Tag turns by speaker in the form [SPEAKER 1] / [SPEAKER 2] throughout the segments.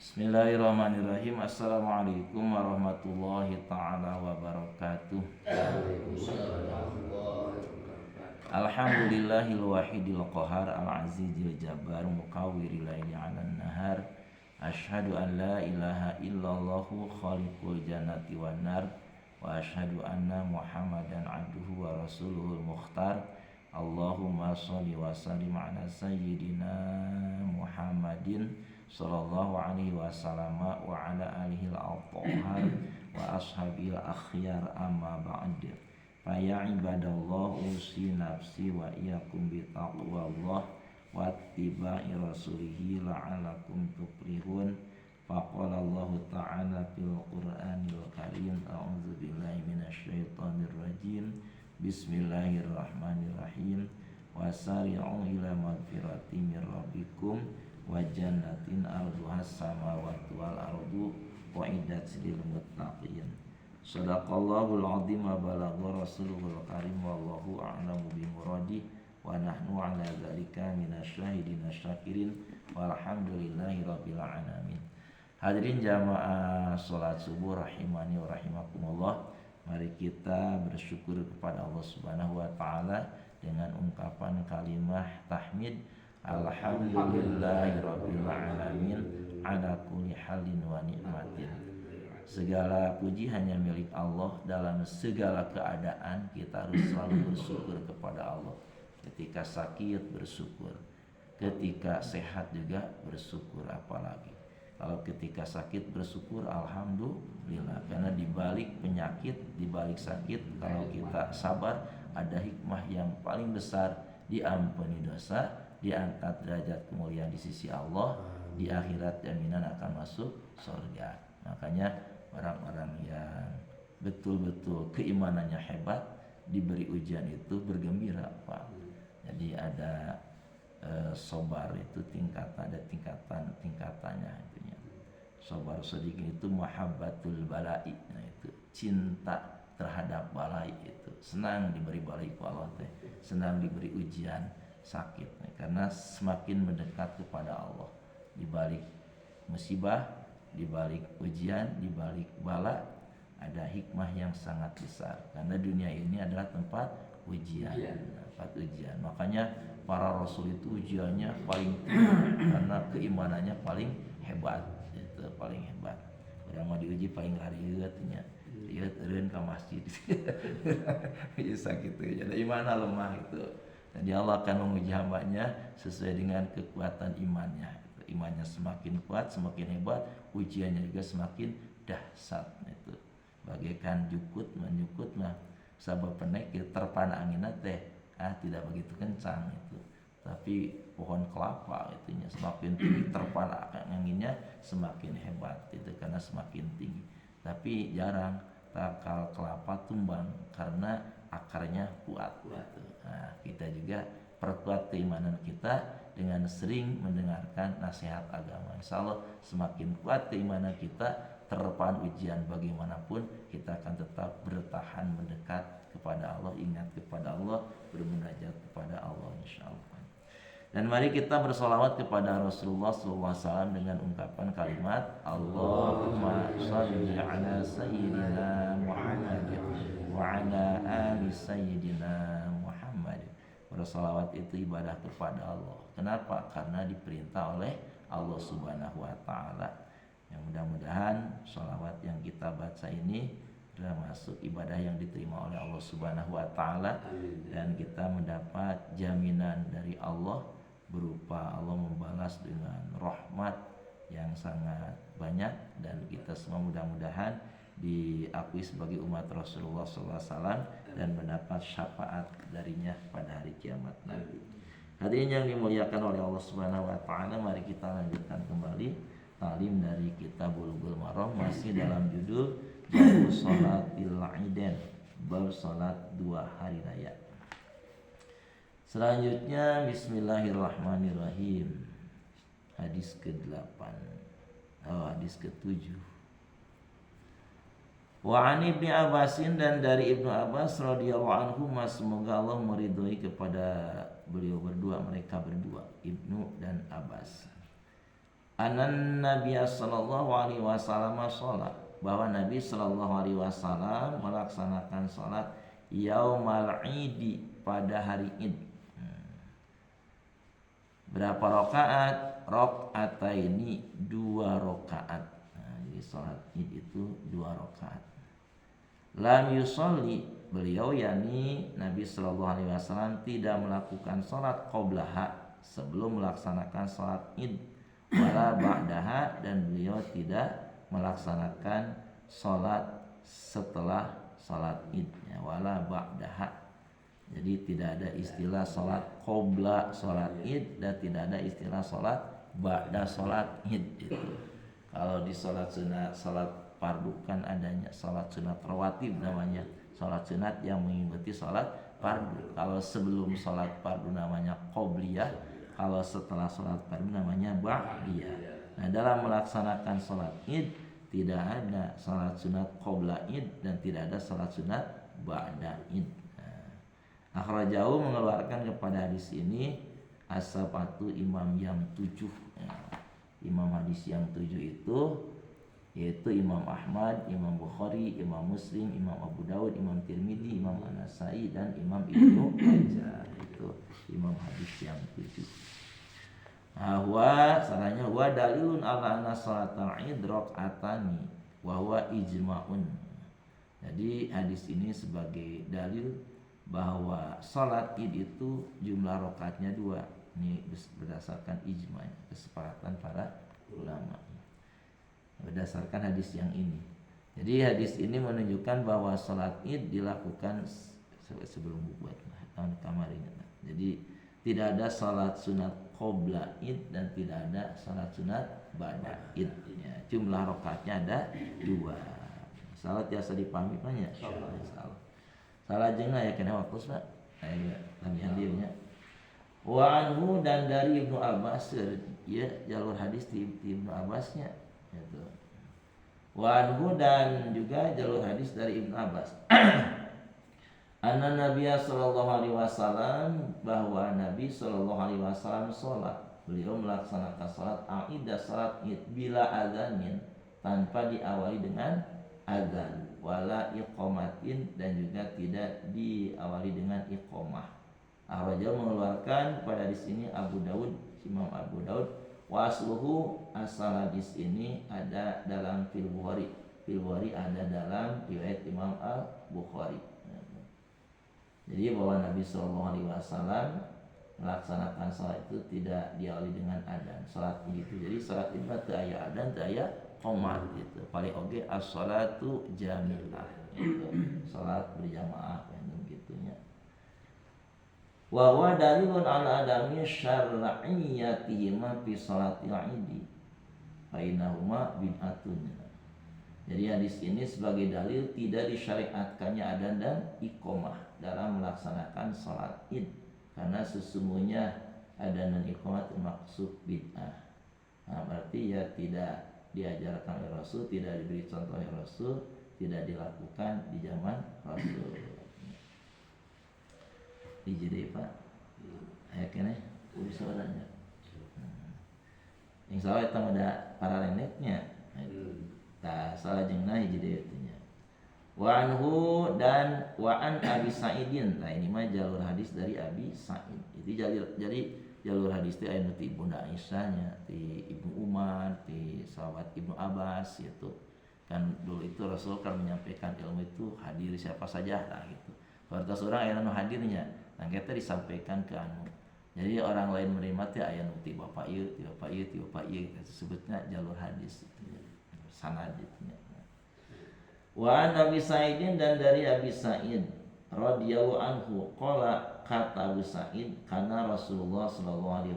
[SPEAKER 1] Bismillahirrahmanirrahim. Assalamualaikum warahmatullahi ta'ala wabarakatuh. Alhamdulillahil wahidil qahar al-azizil jabbar mukawwiril laili 'alan nahar. Asyhadu an la ilaha illallahu khaliqul jannati wan nar wa asyhadu anna Muhammadan abduhu wa rasuluhul mukhtar. Allahumma shalli wa sallim ala sayyidina Muhammadin sallallahu alaihi wasallam wa ala alihi al-athhar wa ashabil akhyar amma ba'd. Fa ya ibadallah usi nafsi wa iyyakum bi taqwallah wa ittiba'i rasulih la'allakum tuflihun. Faqala Allah ta'ala fil Qur'anil Karim, a'udzu billahi minasyaitonir rajim. Bismillahirrahmanirrahim. Wasari'u ila magfiratin mir rabbikum wa jannatin arduhas samawati wal ardu uiddat lil muttaqin. Shadaqallahul azim wa balagha rasuluhul karim wallahu a'lamu bi muradi wa nahnu ala dzalika minasyahidin syakirin walhamdulillahi rabbil alamin. Hadirin jamaah salat subuh rahimani wa rahimakumullah. Mari kita bersyukur kepada Allah Subhanahu wa taala dengan ungkapan kalimah tahmid. Alhamdulillahirabbil alamin ala kulli halin wa ni'matin. Segala puji hanya milik Allah. Dalam segala keadaan kita harus selalu bersyukur kepada Allah. Ketika sakit bersyukur, ketika sehat juga bersyukur, apalagi kalau ketika sakit bersyukur alhamdulillah. Karena dibalik penyakit, dibalik sakit, kalau kita sabar, ada hikmah yang paling besar, diampuni dosa, diangkat derajat kemuliaan di sisi Allah, di akhirat jaminan akan masuk surga. Makanya orang-orang yang betul-betul keimanannya hebat diberi ujian itu bergembira, Pak. Jadi ada sobar itu ada tingkatannya itunya. Sobar sedikit itu mahabbatul balai, nah itu cinta terhadap balai, itu senang diberi balai ku Allah teh, senang diberi ujian sakit, karena semakin mendekat kepada Allah, dibalik musibah, dibalik ujian, dibalik bala ada hikmah yang sangat besar. Karena dunia ini adalah tempat ujian, tempat ujian. Makanya para rasul itu ujiannya paling tinggi karena keimanannya paling hebat, itu paling hebat. Orang mau diuji paling lariutnya, lihat turun ke masjid, bisa gitu. Jadi imannya lemah itu. Jadi Allah akan menguji hambanya sesuai dengan kekuatan imannya. Imannya semakin kuat, semakin hebat, ujiannya juga semakin dahsyat. Itu bagaikan jukut menyukut mah sabab penek terpana angin teh tidak begitu kencang itu. Tapi pohon kelapa itunya semakin tinggi terpana anginnya semakin hebat itu karena semakin tinggi. Tapi jarang takal kelapa tumbang karena akarnya kuat gitu. Nah, kita juga perkuat keimanan kita dengan sering mendengarkan nasihat agama. Insyaallah semakin kuat keimanan kita, terpaan ujian bagaimanapun kita akan tetap bertahan mendekat kepada Allah, ingat kepada Allah, bermunajat kepada Allah insyaallah. Dan mari kita bersolawat kepada Rasulullah SAW dengan ungkapan kalimat Allahumma shalli ala sayyidina Muhammad wa ala ali sayyidina Muhammad. Bersolawat itu ibadah kepada Allah. Kenapa? Karena diperintah oleh Allah Subhanahu wa taala. Yang mudah-mudahan sholawat yang kita baca ini adalah masuk ibadah yang diterima oleh Allah Subhanahu wa taala, dan kita mendapat jaminan dari Allah berupa Allah membalas dengan rahmat yang sangat banyak, dan kita semua mudah-mudahan diakui sebagai umat Rasulullah SAW dan mendapat syafaat darinya pada hari kiamat nanti. Hadirin yang dimuliakan oleh Allah Subhanahu wa taala, mari kita lanjutkan kembali talim dari kitab Bulughul Maram, masih dalam judul Babu Sholatil Idain, bab salat dua hari raya. Selanjutnya bismillahirrahmanirrahim. Hadis ke-8. Hadis ke-7. Wa an Ibnu Abbasin, dan dari Ibnu Abbas radhiyallahu anhu, semoga Allah meridhoi kepada beliau berdua, mereka berdua, Ibnu dan Abbas. Anan Nabi sallallahu alaihi wasallam sholat, bahwa Nabi sallallahu alaihi wasallam melaksanakan sholat yaumal idi, pada hari Id. Berapa rakaat? Rakaataini, 2 rakaat. Nah, jadi sholat Id itu 2 rakaat. Lam yusolli, beliau yakni Nabi sallallahu alaihi wasallam tidak melakukan sholat qoblaha, sebelum melaksanakan sholat Id, wala ba'daha, dan beliau tidak melaksanakan sholat setelah sholat Id, ya, wala ba'daha. Jadi tidak ada istilah sholat qobla sholat Id, dan tidak ada istilah sholat ba'da sholat Id itu. Kalau di sholat sunat, sholat fardu kan adanya sholat sunat rawatib namanya, sholat sunat yang mengikuti sholat fardu. Kalau sebelum sholat fardu namanya qobliyah, kalau setelah sholat fardu namanya ba'diyah. Nah, dalam melaksanakan sholat Id tidak ada sholat sunat qobla Id, dan tidak ada sholat sunat ba'da Id. Akhrajahu, mengeluarkan kepada hadis ini as-sab'atu, imam yang 7. Ya, imam hadis yang 7 itu yaitu Imam Ahmad, Imam Bukhari, Imam Muslim, Imam Abu Dawud, Imam Tirmidzi, Imam An-Nasai, dan Imam Ibnu Majah. Itu imam hadis yang 7. Huwa, salahnya huwa dalilun ala anna salatal id rakaatani wa huwa ijma'un. Jadi hadis ini sebagai dalil bahwa salat Id itu jumlah rakaatnya 2. Ini berdasarkan ijma', kesepakatan para ulama. Berdasarkan hadis yang ini. Jadi hadis ini menunjukkan bahwa salat Id dilakukan sebelum buat tahun kemarin. Jadi tidak ada salat sunat qobla Id, dan tidak ada salat sunat ba'da Id. Ya, jumlah rakaatnya ada 2. Salat biasa dipahami banyak. Salah jengah ya kena waktu Pak. Ayo latihan dia. Wa anhu, dan dari Ibnu Abbas, ya jalur hadis di Ibnu Abbasnya gitu. Wa anhu, dan juga jalur hadis dari Ibnu Abbas. Anna Nabiya sallallahu alaihi wasallam, bahwa Nabi sallallahu alaihi wasallam salat, beliau melaksanakan salat aidah, salat Id, bila adzanin, tanpa diawali dengan azan, wala iqamatin, dan juga tidak diawali dengan iqamah. Akhrajahu, mengeluarkan pada hadis ini Abu Dawud, Imam Abu Dawud. Wa asluhu, asal hadis ini ada dalam fil Bukhari. Fil Bukhari ada dalam riwayat Imam Al-Bukhari. Jadi bahwa Nabi sallallahu alaihi wasallam melaksanakan salat itu tidak diawali dengan adzan. Salat itu, jadi salat itu teu aya adzan, teu aya qomat gitu. Paling oge as-shalatu jami'ah gitu. Salat berjamaah gitunya. Wa huwa dalilun ala adami syar'iyyatihima fi shalatil Id. Bainahuma bid'atun. Jadi hadis ini sebagai dalil tidak disyariatkannya adzan dan iqamah dalam melaksanakan salat Id, karena sesungguhnya adzan dan iqamah termasuk bid'ah. Nah, berarti ya tidak diajarkan oleh Rasul, tidak diberi contoh oleh Rasul, tidak dilakukan di zaman Rasul. Jadi Pak, kayaknya bisa orangnya. Insya Allah itu ada para reneknya. Tak salah jengna jadi itunya. Wa anhu, dan wa an Abi Sa'idin. Nah ini mah jalur hadis dari Abi Sa'id. Itu jadi jalur hadis itu aya ti Bunda Aisyahnya, ti Ibnu Umar, ti sahabat Ibnu Abbas gitu. Kan dulu itu Rasul kan menyampaikan ilmu itu hadir siapa saja lah gitu. Kalau orang aya nu hadirnya, nah kita disampaikan ke anu. Jadi orang lain menerima teh aya nu ti bapak ieu, ti bapak ieu, ti bapak ieu, disebutnya jalur hadis itu. Sanad itu. Wa Nabi Sa'idin, dan dari Abi Sa'id radhiyallahu anhu qala, kata Abu Sa'id, karena Rasulullah sallallahu alaihi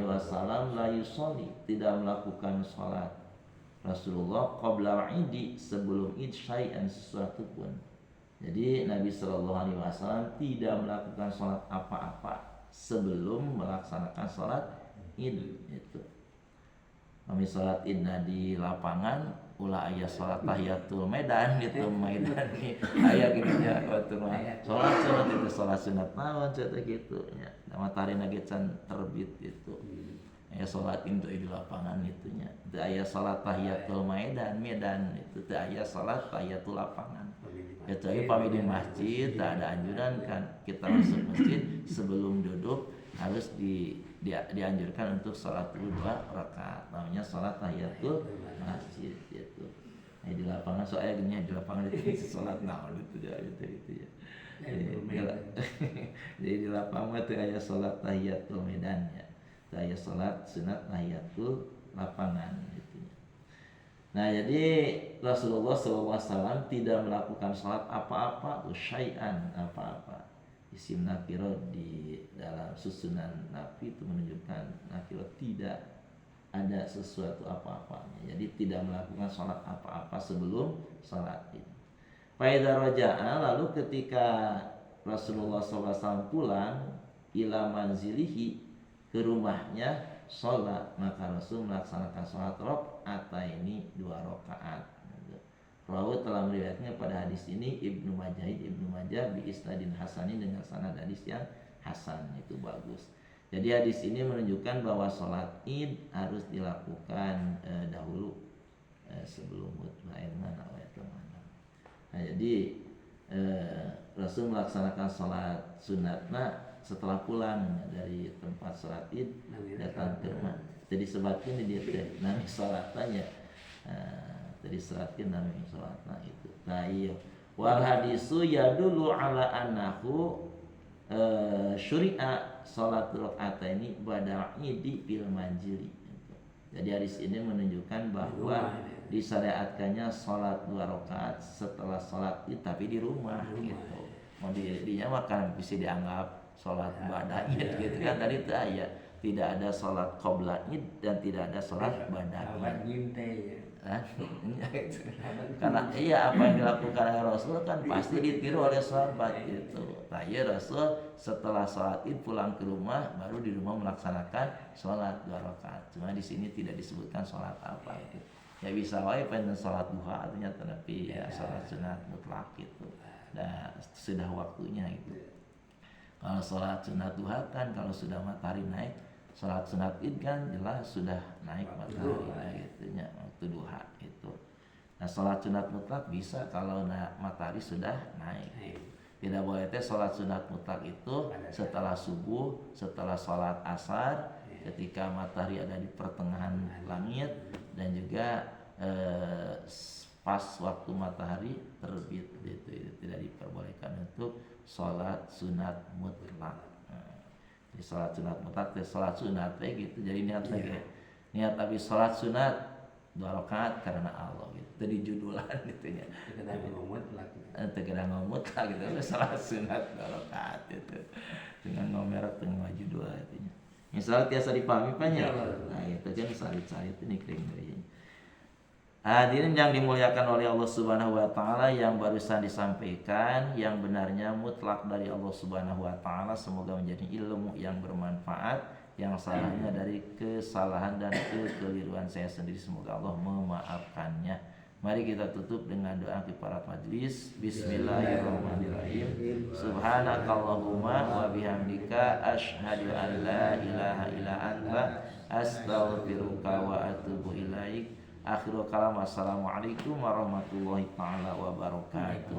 [SPEAKER 1] wasallam la yusolli, tidak melakukan salat Rasulullah qabla Id, sebelum Id, syai'an, sesuatu pun. Jadi Nabi sallallahu alaihi wasallam tidak melakukan salat apa-apa sebelum melaksanakan salat Id itu. Kami salat Id di lapangan, ulah aya salat tahiyatul medan gitu, medan aya gitu nya waktu mah. Salat sunat itu salat sunat naon cenah gitu nya. Matahari ge can terbit gitu. salat itu di lapangan itunya. Teu aya salat tahiyatul medan itu teu aya salat tahiyatul lapangan. Kecuali pami di masjid, tak ada anjuran kan kita masuk masjid sebelum duduk harus dianjurkan untuk salat 2 rakaat. Namanya salat tahiyatul masjid gitu. Nah, di lapangan soalnya gini di lapangan itu salat naon gitu ya. Jadi di lapangan itu aya salat tahiyatul medan ya. Aya salat sunat tahiyatul lapangan gitu. Nah, jadi Rasulullah SAW tidak melakukan salat apa-apa syai'an apa-apa. Isim nakiro di dalam susunan nafi itu menunjukkan nakiro tidak ada sesuatu apa-apanya. Jadi tidak melakukan salat apa-apa sebelum salat itu. Faidha raja'a, lalu ketika Rasulullah SAW pulang ila manzilihi, ke rumahnya, sholat, maka Rasul melaksanakan sholat rakaataini 2 rakaat. Rawi telah meriwayatkan pada hadis ini Ibnu Majah bi isnadin hasanin dengan sanad hadis yang hasan, itu bagus. Jadi hadis ini menunjukkan bahwa sholat Id harus dilakukan dahulu sebelum khutbah mana. Nah, jadi Rasul melaksanakan sholat sunatna setelah pulang dari tempat sholat Id datang ke rumah. Jadi sebabnya dia nami sholatnya. Jadi sholatnya nami sholatnya itu. Nah iya. Wal hadisu yadulu ala annahu syuri'a sholat rakaataini ba'da idi fil manzili. Jadi hadis ini menunjukkan bahwa disyariatkannya sholat 2 rakaat setelah sholat Id tapi di rumah gitu. Mau dinya makan bisa dianggap sholat ba'da Id gitu kan, tadi itu aya tidak ada sholat qabla Id dan tidak ada sholat ba'da Id. Karena apa yang dilakukan oleh Rasul kan pasti ditiru oleh sahabat gitu. Nah ya Rasul setelah sholat Id pulang ke rumah baru di rumah melaksanakan sholat 2 rakaat. Cuma di sini tidak disebutkan sholat apa gitu. Ya bisa wae pengen sholat duha artinya tapi ya sholat sunat mutlak gitu. Nah sudah waktunya gitu. Kalau sholat sunat duha kan kalau sudah matahari naik, sholat sunat Id kan jelas sudah naik matahari gitu nya waktu duha itu. Nah sholat sunat mutlak bisa kalau matahari sudah naik. Tidak boleh sholat sunat mutlak itu setelah subuh, setelah sholat asar, ketika matahari ada di pertengahan langit dan juga pas waktu matahari terbit gitu, itu tidak diperbolehkan untuk sholat sunat mutlak. Jadi sholat sunat mutlak, sholat sunat gitu. Jadi niat lagi, niat habis sholat sunat 2 rakaat karena Allah gitu. Jadi judulan gitu ya. Tegera mutlak gitu. Sholat sunat 2 rakaat gitu. Dengan ngomerek dengan judul artinya. Misalnya tiasa dipahami banyak. Nah itu kan salit-salit ini kering dari. Hadirin yang dimuliakan oleh Allah Subhanahu wa taala, yang barusan disampaikan yang benarnya mutlak dari Allah Subhanahu wa taala, semoga menjadi ilmu yang bermanfaat. Yang salahnya dari kesalahan dan kekeliruan saya sendiri, semoga Allah memaafkannya. Mari kita tutup dengan doa kifarat majlis. Bismillahirrahmanirrahim. Subhanakallahumma wa bihamdika asyhadu an la ilaha illa anta astaghfiruka wa atubu ilaik. Akhirul kalam, wassalamualaikum warahmatullahi taala wabarakatuh.